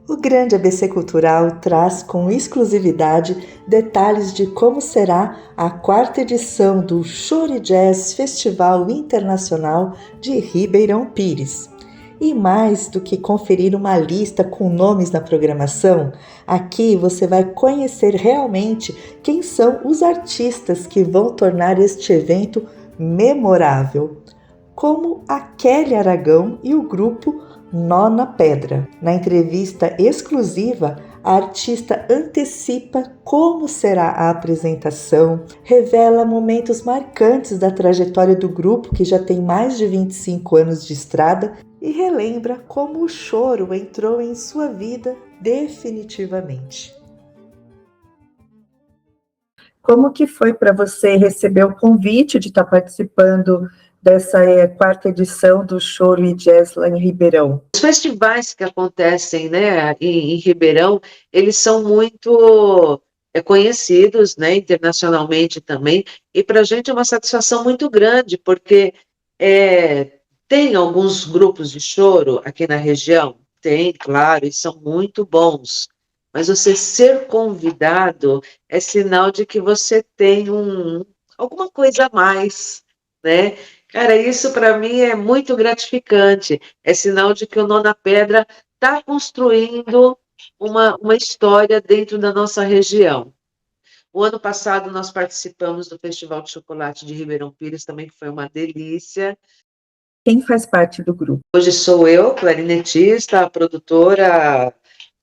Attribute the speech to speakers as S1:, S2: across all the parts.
S1: O Grande ABC Cultural traz com exclusividade detalhes de como será a 4ª edição do Choro Jazz Festival Internacional de Ribeirão Pires. E mais do que conferir uma lista com nomes na programação, aqui você vai conhecer realmente quem são os artistas que vão tornar este evento memorável, como a Kelly Aragão e o grupo Nó na Pedra. Na entrevista exclusiva, a artista antecipa como será a apresentação, revela momentos marcantes da trajetória do grupo, que já tem mais de 25 anos de estrada, e relembra como o choro entrou em sua vida definitivamente. Como que foi para você receber o convite de estar participando dessa 4ª edição do Choro e Jazz lá em Ribeirão?
S2: Os festivais que acontecem, né, em Ribeirão, eles são muito conhecidos, né, internacionalmente também, e para a gente é uma satisfação muito grande, porque tem alguns grupos de choro aqui na região, tem, claro, e são muito bons, mas você ser convidado é sinal de que você tem alguma coisa a mais, né? Cara, isso para mim é muito gratificante. É sinal de que o Nó na Pedra está construindo uma história dentro da nossa região. O ano passado nós participamos do Festival de Chocolate de Ribeirão Pires, também que foi uma delícia.
S1: Quem faz parte do grupo?
S2: Hoje sou eu, clarinetista, a produtora,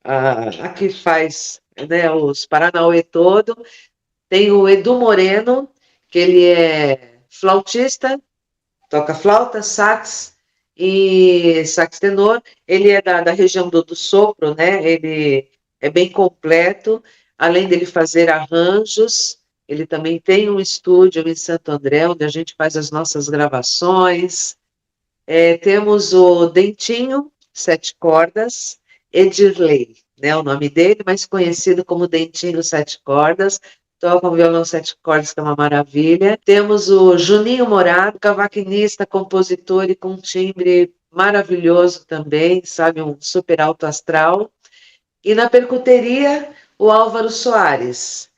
S2: a que faz, né, os Paranauê todo. Tem o Edu Moreno, que ele é flautista, toca flauta, sax e sax tenor. Ele é da região do sopro, né? Ele é bem completo. Além dele fazer arranjos, ele também tem um estúdio em Santo André, onde a gente faz as nossas gravações. Temos o Dentinho, 7 cordas, Edirley, né, o nome dele, mais conhecido como Dentinho 7 cordas, toca um violão 7 cordas, que é uma maravilha. Temos o Juninho Morado, cavaquinista, compositor e com timbre maravilhoso também, sabe, um super alto astral. E na percuteria, o Álvaro Soares.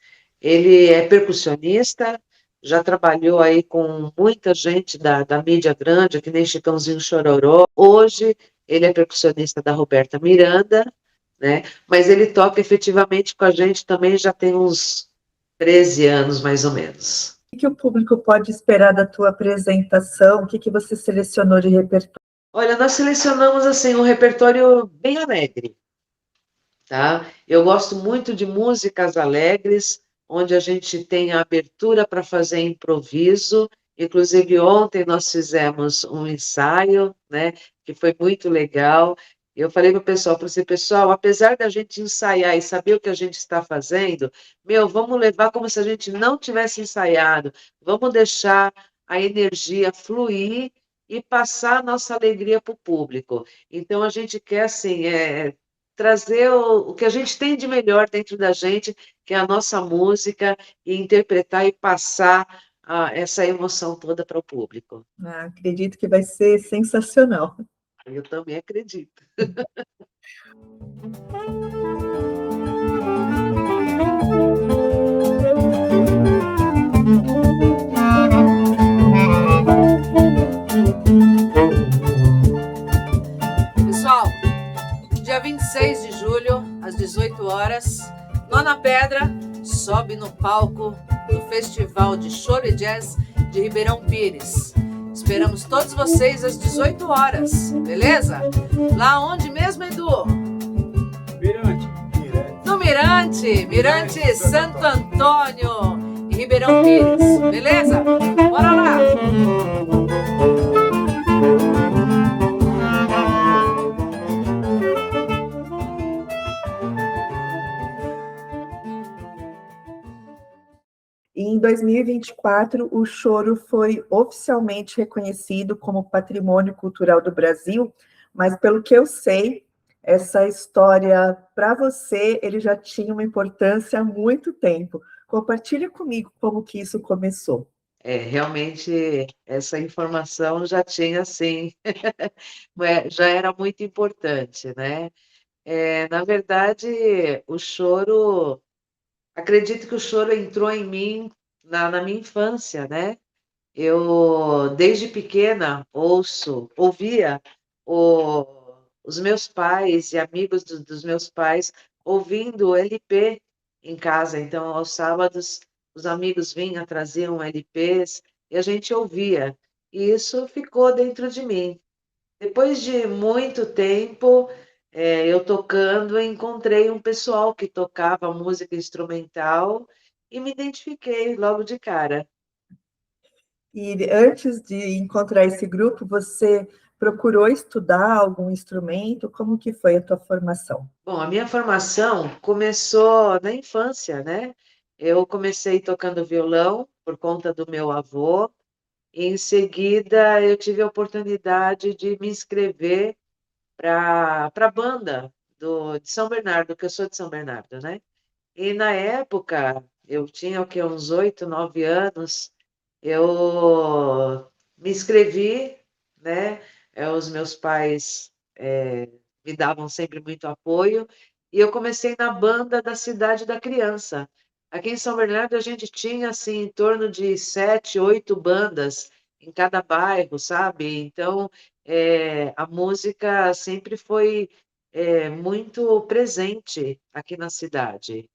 S2: Ele é percussionista, já trabalhou aí com muita gente da mídia grande, que nem Chitãozinho Chororó. Hoje, ele é percussionista da Roberta Miranda, né? Mas ele toca efetivamente com a gente também já tem uns 13 anos, mais ou menos.
S1: O que o público pode esperar da tua apresentação? O que você selecionou de repertório?
S2: Olha, nós selecionamos assim um repertório bem alegre, tá? Eu gosto muito de músicas alegres, onde a gente tem a abertura para fazer improviso. Inclusive, ontem nós fizemos um ensaio, né, que foi muito legal. Eu falei para o pessoal, pessoal, apesar da gente ensaiar e saber o que a gente está fazendo, vamos levar como se a gente não tivesse ensaiado, vamos deixar a energia fluir e passar a nossa alegria para o público. Então, a gente quer, assim, trazer o que a gente tem de melhor dentro da gente, que é a nossa música, e interpretar e passar essa emoção toda para o público.
S1: Acredito que vai ser sensacional.
S2: Eu também acredito.
S3: Pessoal, dia 26 de julho, às 18 horas, Nó na Pedra sobe no palco do Festival de Choro e Jazz de Ribeirão Pires. Esperamos todos vocês às 18 horas, beleza? Lá onde mesmo, Edu?
S4: Mirante.
S3: No Mirante Santo Antônio, em Ribeirão Pires, beleza? Bora lá!
S1: Em 2024, o choro foi oficialmente reconhecido como Patrimônio Cultural do Brasil, mas pelo que eu sei, essa história, para você, ele já tinha uma importância há muito tempo. Compartilha comigo como que isso começou.
S2: Realmente, essa informação já tinha, sim, já era muito importante, né? Na verdade, o choro, acredito que o choro entrou em mim na minha infância, né? Eu, desde pequena, ouvia os meus pais e amigos dos meus pais ouvindo LP em casa. Então, aos sábados, os amigos vinham, traziam LPs e a gente ouvia. E isso ficou dentro de mim. Depois de muito tempo, eu tocando, encontrei um pessoal que tocava música instrumental e me identifiquei logo de cara.
S1: E antes de encontrar esse grupo, você procurou estudar algum instrumento? Como que foi a tua formação?
S2: Bom, a minha formação começou na infância, né? Eu comecei tocando violão por conta do meu avô, e em seguida eu tive a oportunidade de me inscrever para a banda de São Bernardo, que eu sou de São Bernardo, né? E na época, eu tinha o quê? Uns 8, 9 anos, eu me inscrevi, né? Os meus pais me davam sempre muito apoio, e eu comecei na banda da Cidade da Criança. Aqui em São Bernardo, a gente tinha, assim, em torno de 7, 8 bandas em cada bairro, sabe? Então, a música sempre foi muito presente aqui na cidade.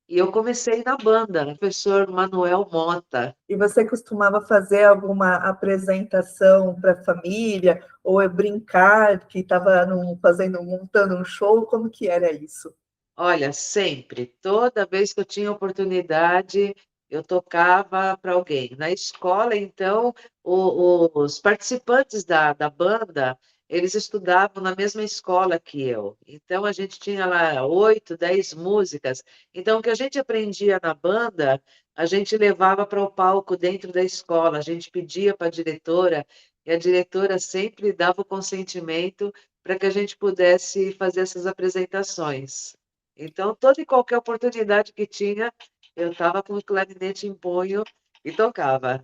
S2: E eu comecei na banda, professor Manuel Mota.
S1: E você costumava fazer alguma apresentação para a família ou brincar que estava fazendo, montando um show? Como que era isso?
S2: Olha, sempre, toda vez que eu tinha oportunidade, eu tocava para alguém. Na escola, então, os participantes da banda, eles estudavam na mesma escola que eu. Então, a gente tinha lá 8, 10 músicas. Então, o que a gente aprendia na banda, a gente levava para o palco dentro da escola. A gente pedia para a diretora, e a diretora sempre dava o consentimento para que a gente pudesse fazer essas apresentações. Então, toda e qualquer oportunidade que tinha, eu estava com o clarinete em punho e tocava.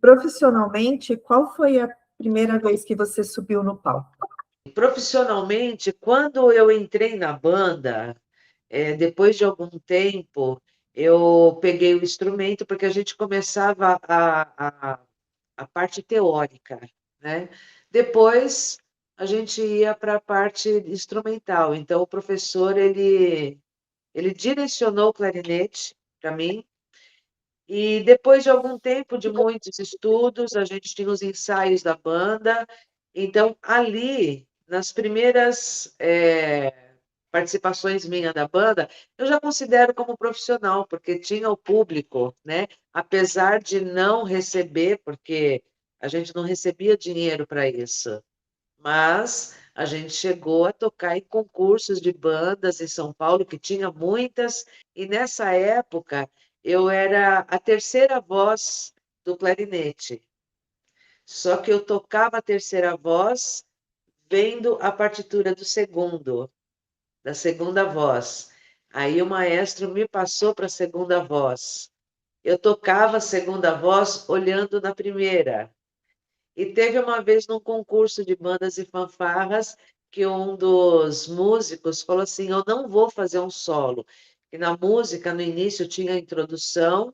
S1: Profissionalmente, qual foi a primeira vez que você subiu no palco?
S2: Profissionalmente, quando eu entrei na banda, depois de algum tempo, eu peguei o instrumento, porque a gente começava a parte teórica, né? Depois, a gente ia para a parte instrumental. Então, o professor, ele direcionou o clarinete para mim. E depois de algum tempo de muitos estudos, a gente tinha os ensaios da banda. Então, ali, nas primeiras participações minhas da banda, eu já considero como profissional, porque tinha o público, né? Apesar de não receber, porque a gente não recebia dinheiro para isso, mas a gente chegou a tocar em concursos de bandas em São Paulo, que tinha muitas, e nessa época eu era a terceira voz do clarinete. Só que eu tocava a terceira voz vendo a partitura da segunda voz. Aí o maestro me passou para a segunda voz. Eu tocava a segunda voz olhando na primeira. E teve uma vez num concurso de bandas e fanfarras que um dos músicos falou assim: Eu não vou fazer um solo. E na música, no início, tinha a introdução,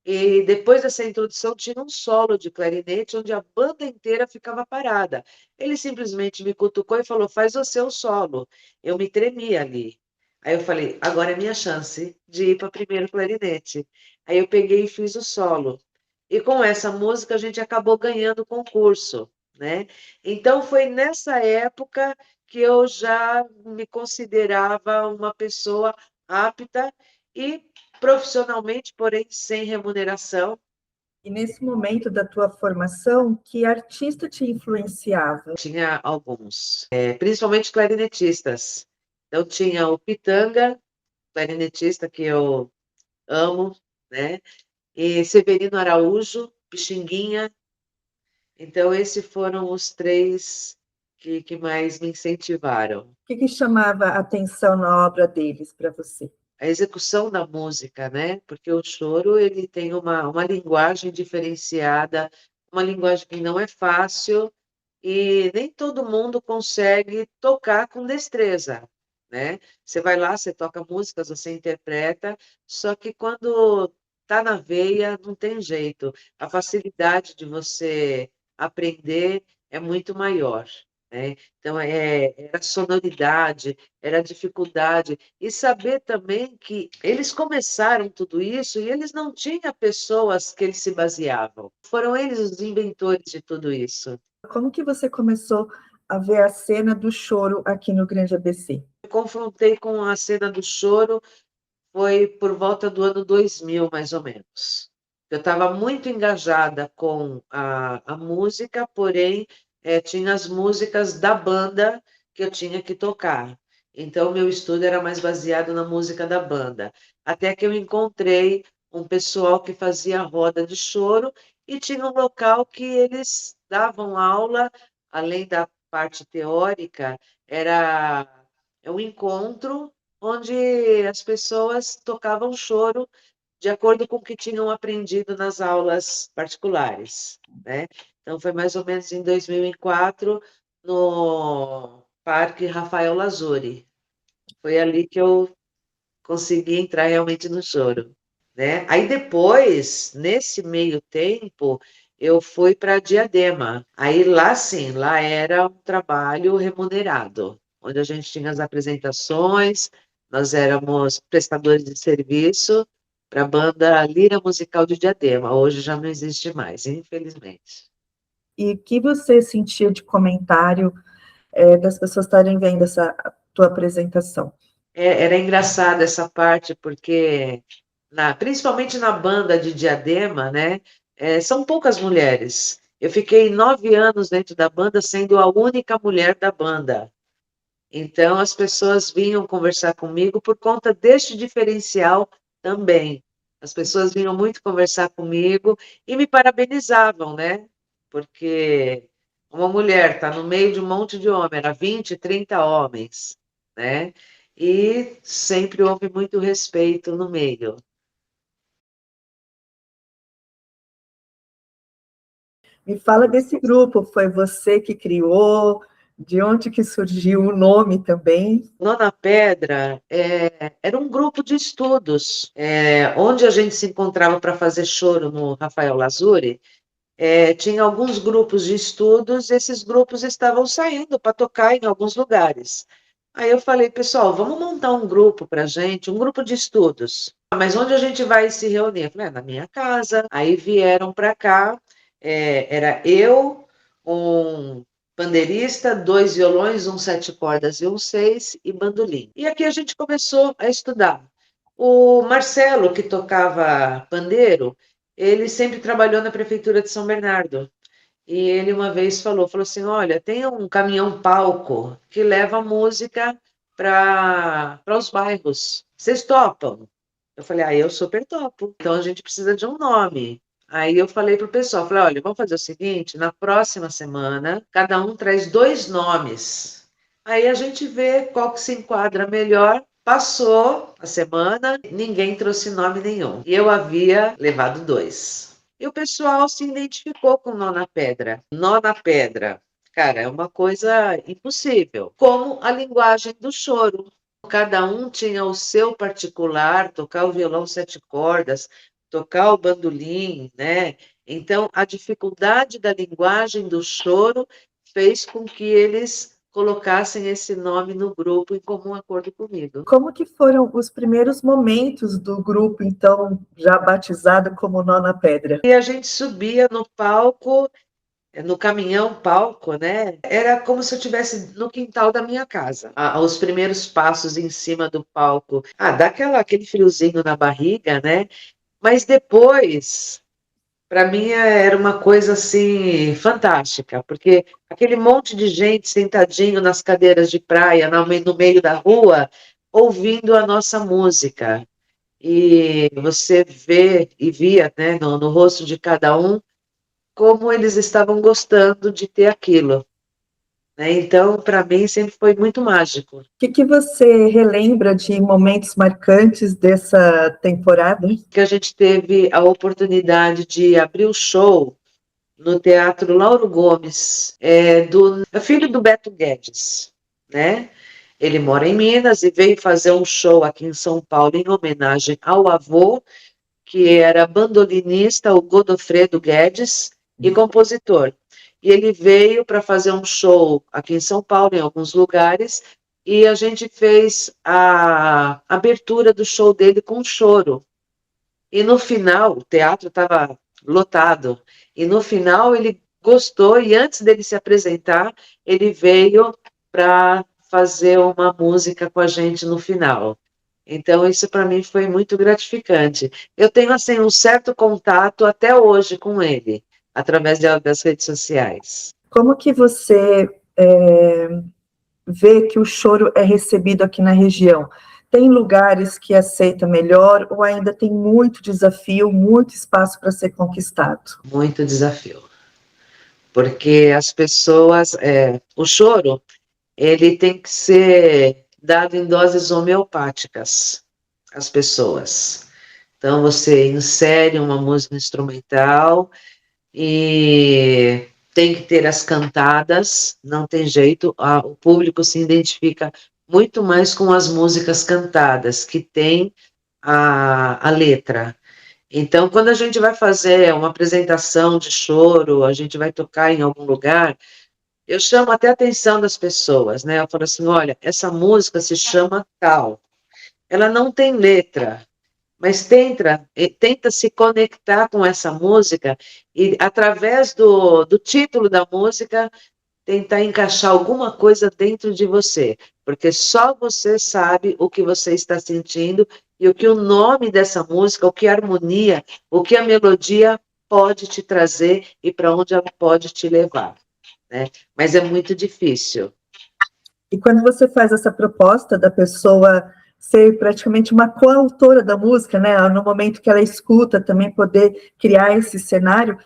S2: e depois dessa introdução tinha um solo de clarinete, onde a banda inteira ficava parada. Ele simplesmente me cutucou e falou: Faz o seu solo. Eu me tremi ali. Aí eu falei: Agora é minha chance de ir para primeiro clarinete. Aí eu peguei e fiz o solo. E com essa música a gente acabou ganhando o concurso, né? Então foi nessa época que eu já me considerava uma pessoa apta e profissionalmente, porém sem remuneração.
S1: E nesse momento da tua formação, que artista te influenciava?
S2: Tinha alguns, principalmente clarinetistas. Então tinha o Pitanga, clarinetista que eu amo, né? E Severino Araújo, Pixinguinha. Então, esses foram os três que mais me incentivaram.
S1: O que chamava a atenção na obra deles para você?
S2: A execução da música, né? Porque o choro ele tem uma linguagem diferenciada, uma linguagem que não é fácil e nem todo mundo consegue tocar com destreza. né? Você vai lá, você toca músicas, você interpreta, só que quando tá na veia, não tem jeito. A facilidade de você aprender é muito maior, né? Então, era sonoridade, era dificuldade, e saber também que eles começaram tudo isso e eles não tinham pessoas que eles se baseavam. Foram eles os inventores de tudo isso.
S1: Como que você começou a ver a cena do choro aqui no Grande ABC?
S2: Eu confrontei com a cena do choro, foi por volta do ano 2000, mais ou menos. Eu estava muito engajada com a música, porém, tinha as músicas da banda que eu tinha que tocar. Então, meu estudo era mais baseado na música da banda. Até que eu encontrei um pessoal que fazia roda de choro e tinha um local que eles davam aula, além da parte teórica, era um encontro onde as pessoas tocavam choro de acordo com o que tinham aprendido nas aulas particulares, né? Então, foi mais ou menos em 2004, no Parque Rafael Lazzuri. Foi ali que eu consegui entrar realmente no choro, né? Aí depois, nesse meio tempo, eu fui para Diadema. Aí lá sim, lá era um trabalho remunerado, onde a gente tinha as apresentações, nós éramos prestadores de serviço para a banda Lira Musical de Diadema. Hoje já não existe mais, infelizmente.
S1: E o que você sentiu de comentário das pessoas estarem vendo essa tua apresentação?
S2: Era engraçado essa parte, porque principalmente na banda de Diadema, né? São poucas mulheres. Eu fiquei 9 anos dentro da banda, sendo a única mulher da banda. Então, as pessoas vinham conversar comigo por conta deste diferencial também. As pessoas vinham muito conversar comigo e me parabenizavam, né? Porque uma mulher está no meio de um monte de homens, era 20, 30 homens, né? E sempre houve muito respeito no meio.
S1: Me fala desse grupo, foi você que criou? De onde que surgiu o nome também?
S2: Nona Pedra era um grupo de estudos, onde a gente se encontrava para fazer choro no Rafael Lazzuri. Tinha alguns grupos de estudos, esses grupos estavam saindo para tocar em alguns lugares. Aí eu falei, pessoal, vamos montar um grupo para a gente, um grupo de estudos. Mas onde a gente vai se reunir? Eu falei, na minha casa. Aí vieram para cá, era eu, um pandeirista, 2 violões, um 7 cordas e um 6, e bandolim. E aqui a gente começou a estudar. O Marcelo, que tocava pandeiro, ele sempre trabalhou na prefeitura de São Bernardo. E ele uma vez falou assim, olha, tem um caminhão palco que leva música para os bairros. Vocês topam? Eu falei, eu super topo. Então a gente precisa de um nome. Aí eu falei para o pessoal, falei, olha, vamos fazer o seguinte, na próxima semana, cada um traz 2 nomes. Aí a gente vê qual que se enquadra melhor. Passou a semana, ninguém trouxe nome nenhum. E eu havia levado 2. E o pessoal se identificou com Nó na Pedra. Nó na Pedra, cara, é uma coisa impossível. Como a linguagem do choro. Cada um tinha o seu particular, tocar o violão 7 cordas, tocar o bandolim, né? Então, a dificuldade da linguagem do choro fez com que eles colocassem esse nome no grupo em comum acordo comigo.
S1: Como que foram os primeiros momentos do grupo, então, já batizado como Nó na Pedra?
S2: E a gente subia no palco, no caminhão palco, né? Era como se eu estivesse no quintal da minha casa. Os primeiros passos em cima do palco. Dá aquele friozinho na barriga, né? Mas depois, para mim, era uma coisa assim fantástica, porque aquele monte de gente sentadinho nas cadeiras de praia, no meio da rua, ouvindo a nossa música. E você vê e via, né, no rosto de cada um como eles estavam gostando de ter aquilo, né? Então, para mim, sempre foi muito mágico.
S1: O que você relembra de momentos marcantes dessa temporada?
S2: Que a gente teve a oportunidade de abrir o show no Teatro Lauro Gomes, do filho do Beto Guedes, né? Ele mora em Minas e veio fazer um show aqui em São Paulo em homenagem ao avô, que era bandolinista, o Godofredo Guedes, e compositor. E ele veio para fazer um show aqui em São Paulo, em alguns lugares, e a gente fez a abertura do show dele com choro. E no final, o teatro estava lotado, e no final ele gostou, e antes dele se apresentar, ele veio para fazer uma música com a gente no final. Então, isso para mim foi muito gratificante. Eu tenho, assim, um certo contato até hoje com ele, através das redes sociais.
S1: Como que você vê que o choro é recebido aqui na região? Tem lugares que aceita melhor ou ainda tem muito desafio, muito espaço para ser conquistado?
S2: Muito desafio. Porque as pessoas... o choro, ele tem que ser dado em doses homeopáticas às pessoas. Então, você insere uma música instrumental e tem que ter as cantadas, não tem jeito, o público se identifica muito mais com as músicas cantadas, que tem a letra. Então, quando a gente vai fazer uma apresentação de choro, a gente vai tocar em algum lugar, eu chamo até a atenção das pessoas, né? Eu falo assim, olha, essa música se chama tal. Ela não tem letra, mas tenta se conectar com essa música e, através do título da música, tentar encaixar alguma coisa dentro de você, porque só você sabe o que você está sentindo e o que o nome dessa música, o que a harmonia, o que a melodia pode te trazer e para onde ela pode te levar, né? Mas é muito difícil.
S1: E quando você faz essa proposta da pessoa ser praticamente uma coautora da música, né, no momento que ela escuta também poder criar esse cenário,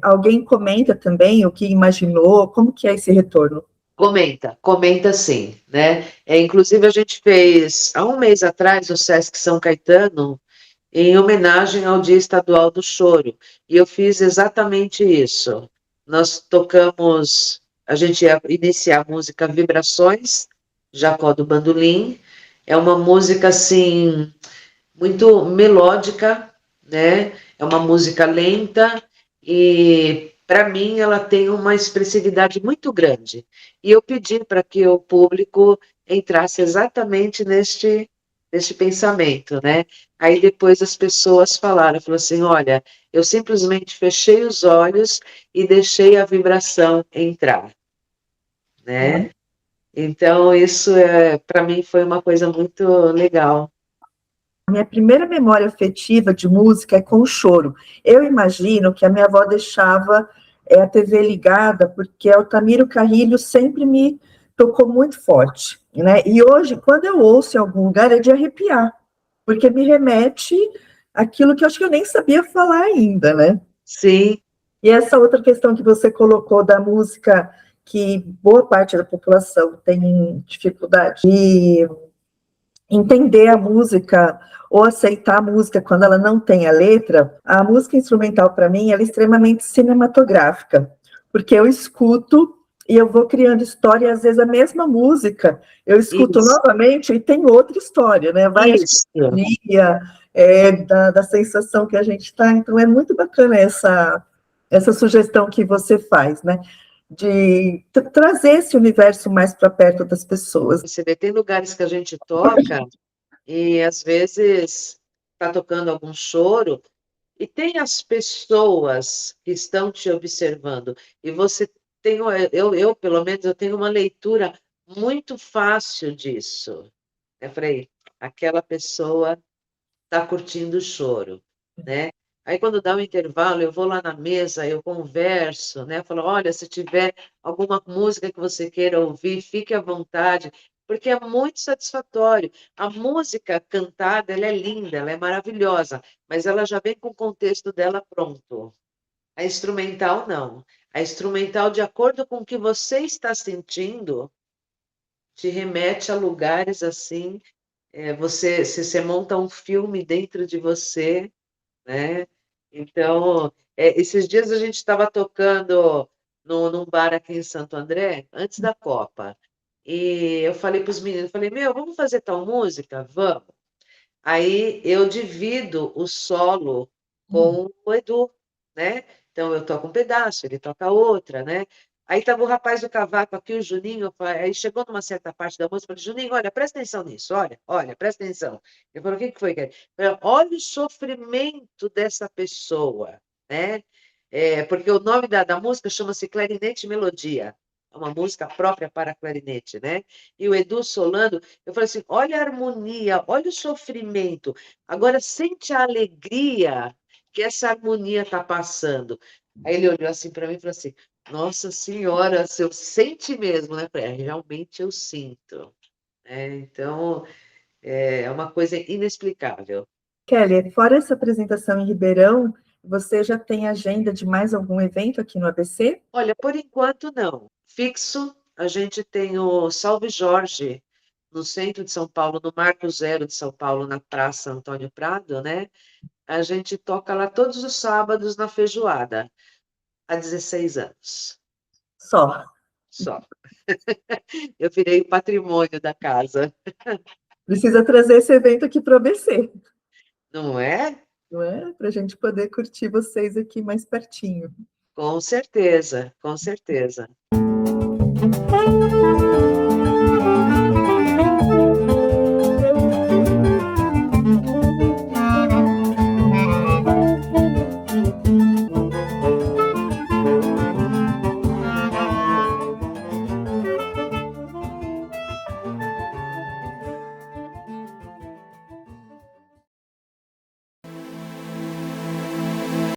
S1: alguém comenta também o que imaginou, como que é esse retorno?
S2: Comenta sim, né? Inclusive a gente fez, há um mês atrás, o Sesc São Caetano, em homenagem ao Dia Estadual do Choro, e eu fiz exatamente isso. Nós tocamos, a gente ia iniciar a música Vibrações, Jacó do Bandolim, é uma música, assim, muito melódica, né? É uma música lenta e, para mim, ela tem uma expressividade muito grande. E eu pedi para que o público entrasse exatamente neste pensamento, né? Aí depois as pessoas falaram assim, olha, eu simplesmente fechei os olhos e deixei a vibração entrar, né? Então, isso, para mim, foi uma coisa muito legal.
S1: A minha primeira memória afetiva de música é com o choro. Eu imagino que a minha avó deixava a TV ligada, porque Altamiro Carrilho sempre me tocou muito forte, né? E hoje, quando eu ouço em algum lugar, é de arrepiar, porque me remete àquilo que eu acho que eu nem sabia falar ainda, né?
S2: Sim.
S1: E essa outra questão que você colocou da música, que boa parte da população tem dificuldade de entender a música ou aceitar a música quando ela não tem a letra, a música instrumental, para mim, ela é extremamente cinematográfica, porque eu escuto e eu vou criando história, e às vezes a mesma música, eu escuto
S2: Isso.
S1: novamente e tem outra história, né? Vai da sensação que a gente está, então é muito bacana essa sugestão que você faz, né? De trazer esse universo mais para perto das pessoas.
S2: Você vê, tem lugares que a gente toca e às vezes está tocando algum choro e tem as pessoas que estão te observando e você tem, eu pelo menos, eu tenho uma leitura muito fácil disso. Eu falei, aquela pessoa está curtindo o choro, né? Aí, quando dá um intervalo, eu vou lá na mesa, eu converso, né? Eu falo, olha, se tiver alguma música que você queira ouvir, fique à vontade, porque é muito satisfatório. A música cantada, ela é linda, ela é maravilhosa, mas ela já vem com o contexto dela pronto. A instrumental, não. A instrumental, de acordo com o que você está sentindo, te remete a lugares assim, você monta um filme dentro de você, né? Então, esses dias a gente estava tocando num bar aqui em Santo André, antes da Copa, E eu falei para os meninos, falei, meu, vamos fazer tal música? Vamos. Aí eu divido o solo com o Edu, né? Então eu toco um pedaço, ele toca outra, né? Aí estava o rapaz do cavaco aqui, o Juninho, aí chegou numa certa parte da música, eu falei, Juninho, olha, presta atenção nisso, olha, presta atenção. Ele falou, o que foi? Eu falei, olha o sofrimento dessa pessoa, né? Porque o nome da música chama-se Clarinete Melodia, é uma música própria para clarinete, né? E o Edu solando, eu falei assim, olha a harmonia, olha o sofrimento, agora sente a alegria que essa harmonia está passando. Aí ele olhou assim para mim e falou assim, nossa senhora, se eu sente mesmo, né? Eu falei, realmente eu sinto. Então, é uma coisa inexplicável.
S1: Kelly, fora essa apresentação em Ribeirão, você já tem agenda de mais algum evento aqui no ABC?
S2: Olha, por enquanto não. Fixo, a gente tem o Salve Jorge, no centro de São Paulo, no Marco Zero de São Paulo, na Praça Antônio Prado, né? A gente toca lá todos os sábados na feijoada, há 16 anos.
S1: Só.
S2: Só. Eu virei o patrimônio da casa.
S1: Precisa trazer esse evento aqui para o ABC,
S2: Não é?
S1: não é? Para a gente poder curtir vocês aqui mais pertinho.
S2: Com certeza, com certeza.